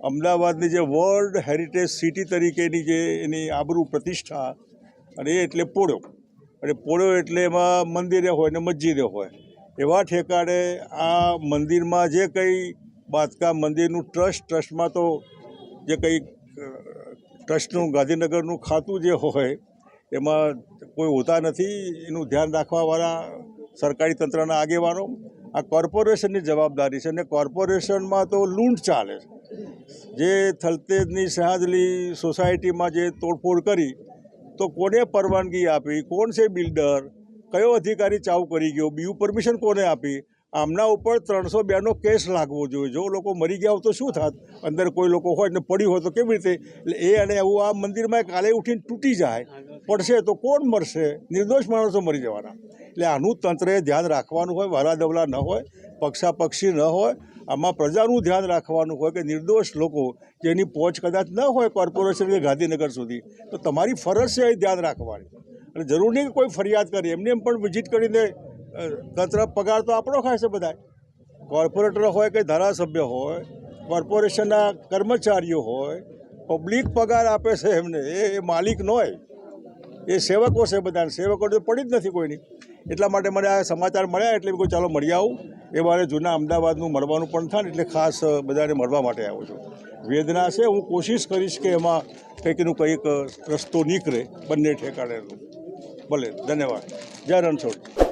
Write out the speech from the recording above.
અમદાવાદની જે world heritage city તરીકેની જે એની આબરૂ પ્રતિષ્ઠા અને એ એટલે પોળો, અને પોળો એટલે એમાં મંદિરે હોય ને મસ્જિદે હોય એવા ઠેકાણે આ મંદિરમાં જે કંઈ બાંધકામ મંદિરનું ટ્રસ્ટમાં તો જે કંઈ ટ્રસ્ટનું ગાંધીનગરનું ખાતું જે હોય એમાં કોઈ હોતા નથી, એનું ધ્યાન રાખવાવાળા સરકારી તંત્રના આગેવાનો. આ કોર્પોરેશનની જવાબદારી છે અને કોર્પોરેશનમાં તો લૂંટ ચાલે છે. જે થલતેજની શહાદલી સોસાયટીમાં જે તોડફોડ કરી તો કોને પરવાનગી આપી, કોણ છે બિલ્ડર, કયો અધિકારી ચાવ કરી ગયો, બીજું પરમિશન કોને આપી, આમના ઉપર 302નો કેસ લાગવો જોઈએ. જો લોકો મરી ગયા હોય તો શું થાત, અંદર કોઈ લોકો હોય ને પડ્યું હોય તો કેવી રીતે, એટલે એ અને એવું આ મંદિરમાં કાલે ઉઠીને તૂટી જાય પડશે તો કોણ મરશે, નિર્દોષ માણસો મરી જવાના. એટલે આનું તંત્રએ ધ્યાન રાખવાનું હોય, વાલા દવલા ન હોય, પક્ષાપક્ષી ન હોય, આમાં પ્રજાનું ધ્યાન રાખવાનું હોય કે નિર્દોષ લોકો જેની પહોંચ કદાચ ન હોય કોર્પોરેશન કે ગાંધીનગર સુધી, તો તમારી ફરજ છે એ ધ્યાન રાખવાની. અને જરૂર નહીં કે કોઈ ફરિયાદ કરે, એમને એમ પણ વિઝિટ કરીને તંત્ર પગાર તો આપણો ખાય છે બધા, કોર્પોરેટર હોય કે ધારાસભ્ય હોય, કોર્પોરેશનના કર્મચારીઓ હોય, પબ્લિક પગાર આપે છે એમને, એ માલિક ન હોય, એ સેવકો છે બધા. સેવકો તો પડી જ નથી કોઈની. એટલા માટે મને આ સમાચાર મળ્યા એટલે કોઈ ચાલો મળી આવું. એ મારે જૂના અમદાવાદનું મળવાનું પણ થાય ને એટલે ખાસ બધાને મળવા માટે આવું છું. વેદના છે, હું કોશિશ કરીશ કે એમાં કંઈકનું કંઈક રસ્તો નીકળે બંને ઠેકાણેનું. ભલે, ધન્યવાદ. જય રણછોડ.